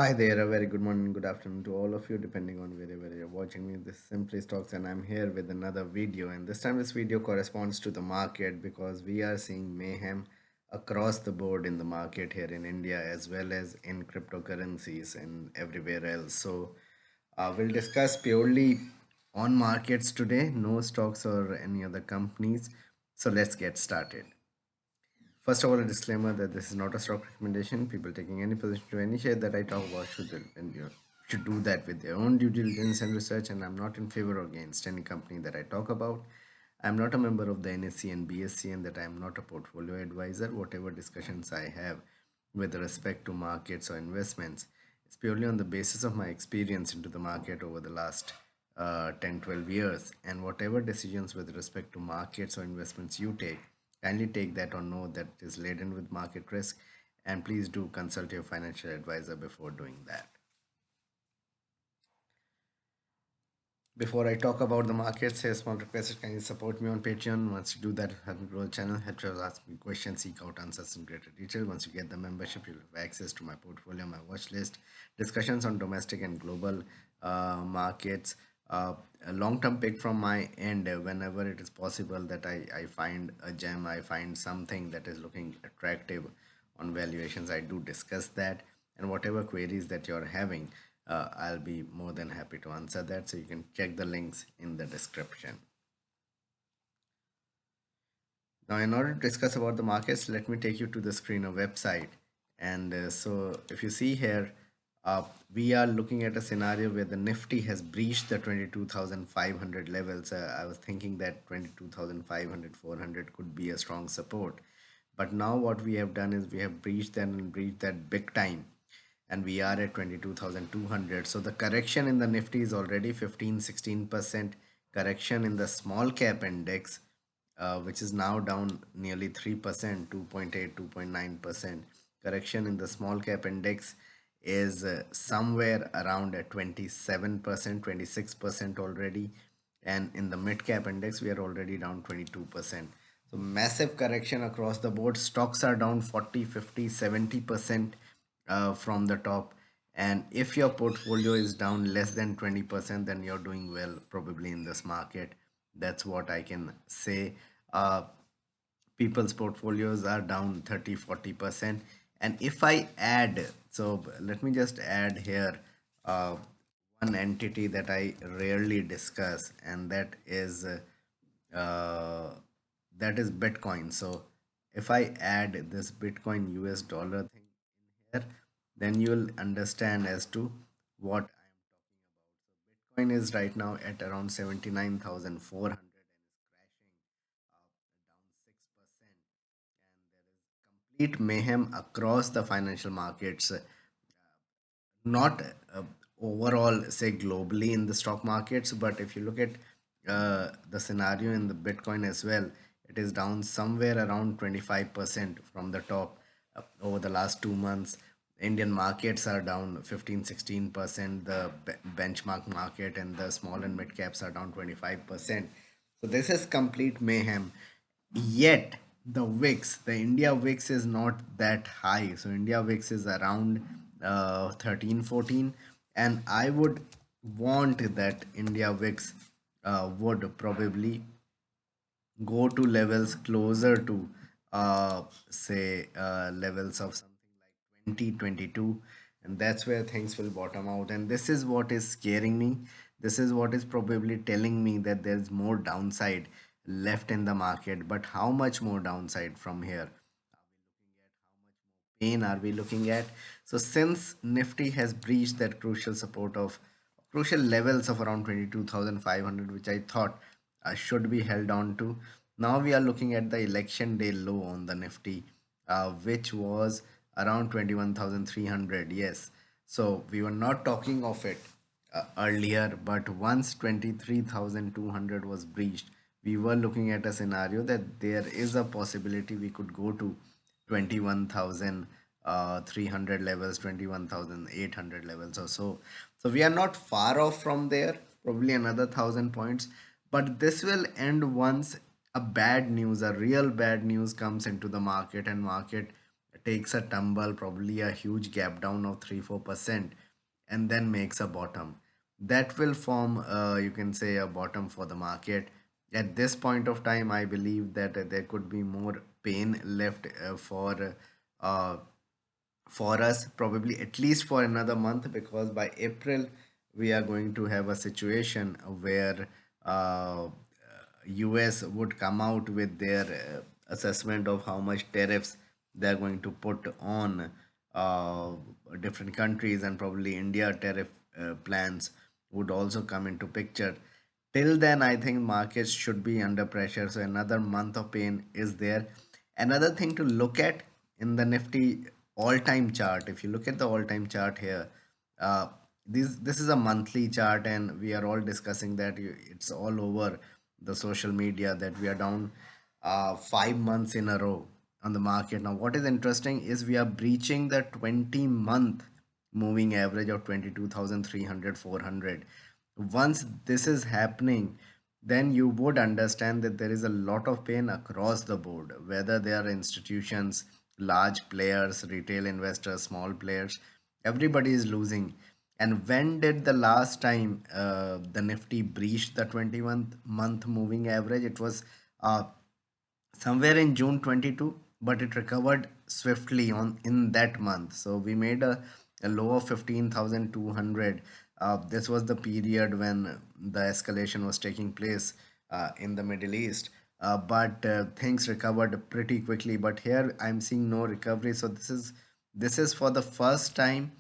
Hi there, a very good morning, good afternoon to all of you, depending on wherever you're watching me. This is Simply Stocks, and I'm here with another video. And this time, this video corresponds to the market because we are seeing mayhem across the board in the market here in India as well as in cryptocurrencies and everywhere else. So, we'll discuss purely on markets today, no stocks or any other companies. So, let's get started. First of all, a disclaimer that this is not a stock recommendation. People taking any position to any share that I talk about should do that with their own due diligence and research. And I'm not in favor or against any company that I talk about. I'm not a member of the NSE and BSC, and that I'm not a portfolio advisor. Whatever discussions I have with respect to markets or investments, it's purely on the basis of my experience into the market over the last 10, 12 years. And whatever decisions with respect to markets or investments you take, kindly take that on note that it is laden with market risk, and please do consult your financial advisor before doing that. Before I talk about the markets, a small request: can you support me on Patreon? Once you do that, help me grow the channel, help us ask me questions, seek out answers in greater detail. Once you get the membership, you'll have access to my portfolio, my watch list, discussions on domestic and global markets. A long-term pick from my end whenever it is possible that I find a gem, I find something that is looking attractive on valuations. I do discuss that, and whatever queries that you're having, I'll be more than happy to answer that. So you can check the links in the description. Now, in order to discuss about the markets, let me take you to the screen of website. And so if you see here, we are looking at a scenario where the Nifty has breached the 22,500 levels. I was thinking that 22,500, 400 could be a strong support. But now what we have done is we have breached that and breached that big time, and we are at 22,200. So the correction in the Nifty is already 15-16% correction in the small cap index, which is now down nearly 3%, 2.8, 2.9%. Correction in the small cap index is somewhere around at 27%, 26% already. And in the mid cap index, we are already down 22%. So massive correction across the board. Stocks are down 40, 50, 70% from the top. And if your portfolio is down less than 20%, then you're doing well probably in this market. That's what I can say. uh, People's portfolios are down 30, 40%. And if I add, so let me just add here uh, one entity that I rarely discuss, and uh, that is Bitcoin. So if I add this Bitcoin US dollar thing in here, then you'll understand as to what I'm talking about. So Bitcoin is right now at around 79,400 and is crashing down 6%. And there is complete mayhem across the financial markets, not overall, say globally in the stock markets, but if you look at the scenario in the Bitcoin as well, it is down somewhere around 25% from the top over the last 2 months. Indian markets are down 15-16%. The benchmark market and the small and mid caps are down 25%. So this is complete mayhem. Yet the VIX, the India VIX is not that high. So India VIX is around 13, 14. And I would want that India VIX would probably go to levels closer to say levels of something like 2022, and that's where things will bottom out. And this is what is scaring me. This is what is probably telling me that there's more downside left in the market. But how much more downside from here pain are we looking at? So since Nifty has breached that crucial support of crucial levels of around 22,500, which I thought should be held on to, now we are looking at the election day low on the Nifty, which was around 21,300. Yes, so we were not talking of it earlier, but once 23,200 was breached, we were looking at a scenario that there is a possibility we could go to 21,300 levels, 21,800 levels or so. So we are not far off from there, probably another 1,000 points. But this will end once a bad news, a real bad news comes into the market, and market takes a tumble, probably a huge gap down of 3-4%, and then makes a bottom. That will form, you can say, a bottom for the market. At this point of time, I believe that there could be more pain left uh, for us, probably at least for another month, because by April we are going to have a situation where US would come out with their assessment of how much tariffs they are going to put on uh, different countries, and probably India tariff plans would also come into picture. Till then, I think markets should be under pressure. So another month of pain is there. Another thing to look at in the Nifty all-time chart. If you look at the all-time chart here, uh, this is a monthly chart, and we are all discussing that it's all over the social media that we are down 5 months in a row on the market. Now, what is interesting is we are breaching the 20-month moving average of 22,300 400. Once this is happening, then you would understand that there is a lot of pain across the board, whether they are institutions, large players, retail investors, small players. Everybody is losing. And when did the last time the Nifty breached the 21-month moving average? It was somewhere in June 22, but it recovered swiftly on in that month. So we made a low of 15,200. This was the period when the escalation was taking place in the Middle East. But things recovered pretty quickly. But here I'm seeing no recovery. So this is for the first time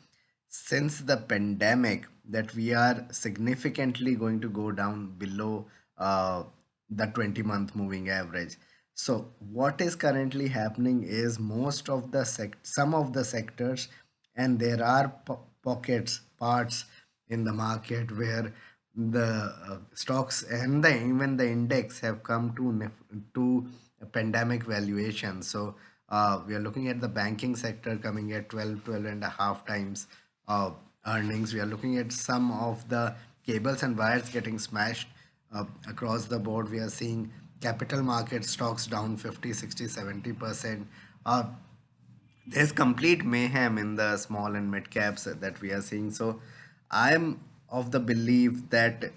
since the pandemic that we are significantly going to go down below the 20-month moving average. So what is currently happening is most of the some of the sectors, and there are pockets, parts in the market where the stocks and even the index have come to to a pandemic valuation. So we are looking at the banking sector coming at 12 and a half times earnings. We are looking at some of the cables and wires getting smashed across the board. We are seeing capital market stocks down 50, 60, 70%. Uh, there's complete mayhem in the small and mid caps that we are seeing. So I'm of the belief that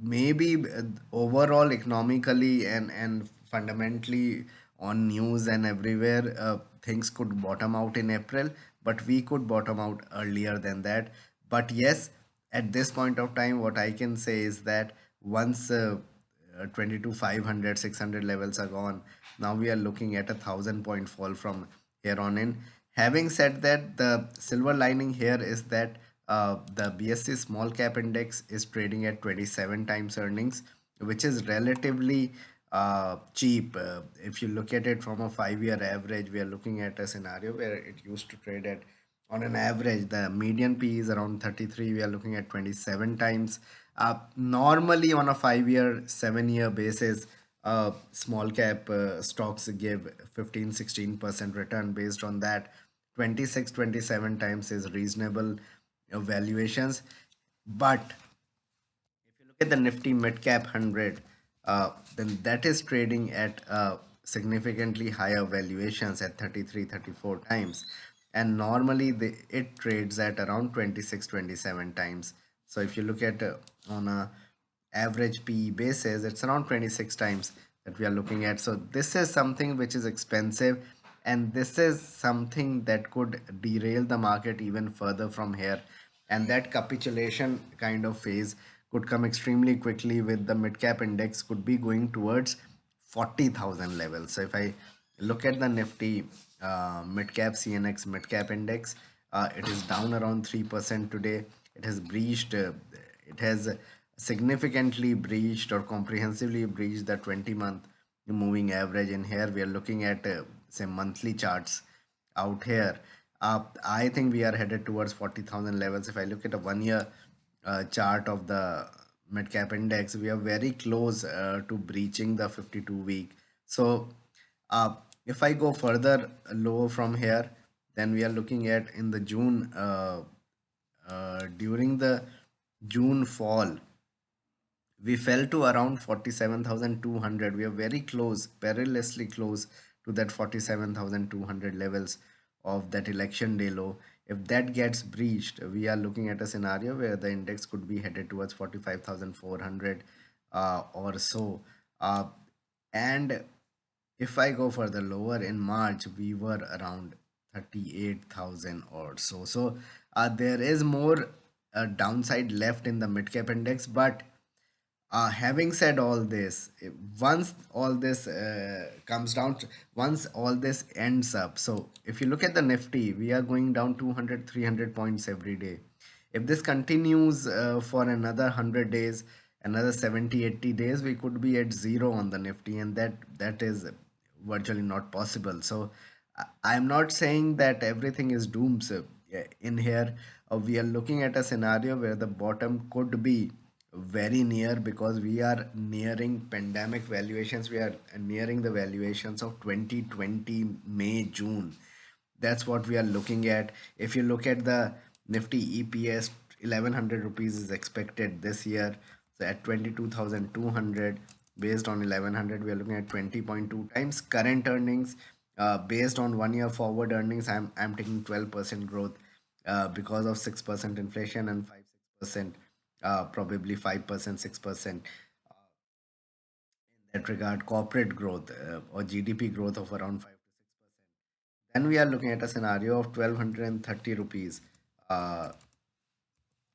maybe overall economically and fundamentally on news and everywhere, things could bottom out in April, but we could bottom out earlier than that. But yes, at this point of time, what I can say is that once 22 500 600 levels are gone, now we are looking at 1,000 point fall from here on in. Having said that, the silver lining here is that the BSC small cap index is trading at 27 times earnings, which is relatively cheap. If you look at it from a 5 year average, we are looking at a scenario where it used to trade at, on an average, the median P is around 33. We are looking at 27 times. Normally, on a 5 year, 7 year basis, small cap stocks give 15-16% return. Based on that, 26-27 times is reasonable valuations. But if you look at the Nifty Mid Cap 100, then that is trading at significantly higher valuations at 33, 34 times. And normally it trades at around 26, 27 times. So if you look at on a average PE basis, it's around 26 times that we are looking at. So this is something which is expensive, and this is something that could derail the market even further from here. And that capitulation kind of phase could come extremely quickly, with the mid cap index could be going towards 40,000 levels. So if I look at the Nifty mid cap CNX mid cap index, it is down around 3% today. It has breached, it has significantly breached or comprehensively breached the 20-month moving average. In here, we are looking at say monthly charts out here. I think we are headed towards 40,000 levels. If I look at a 1 year chart of the mid cap index, we are very close to breaching the 52-week. So if I go further low from here, then we are looking at in the June, during the June fall, we fell to around 47,200. We are very close, perilously close to that 47,200 levels of that election day low. If that gets breached, we are looking at a scenario where the index could be headed towards 45,400 or so. Uh, and if I go further lower, in March, we were around 38,000 or so. So there is more downside left in the mid cap index. But having said all this, once all this comes down, once all this ends up, so if you look at the Nifty, we are going down 200, 300 points every day. If this continues for another 100 days, another 70, 80 days, we could be at zero on the Nifty, and that is virtually not possible. So I'm not saying that everything is doomed. So, yeah, in here, we are looking at a scenario where the bottom could be very near, because we are nearing pandemic valuations. We are nearing the valuations of 2020 May, June. That's what we are looking at. If you look at the Nifty EPS, 1100 rupees is expected this year. So at 22,200, based on 1100, we are looking at 20.2 times current earnings. Based on 1 year forward earnings, I'm taking 12% growth because of 6% inflation and 5 6%, probably 5% 6%. In that regard, corporate growth or GDP growth of around 5 to 6%. Then we are looking at a scenario of 1230 rupees uh,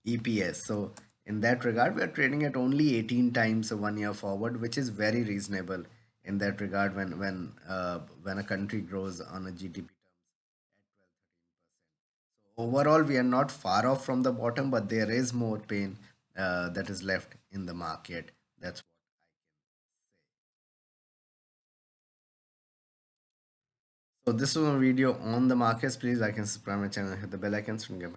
EPS. So in that regard, we are trading at only 18 times a 1 year forward, which is very reasonable in that regard when a country grows on a GDP terms at 12 13%. So overall, we are not far off from the bottom, but there is more pain that is left in the market. That's what I can say. So this was a video on the markets. Please like and subscribe my channel, hit the bell icons, and get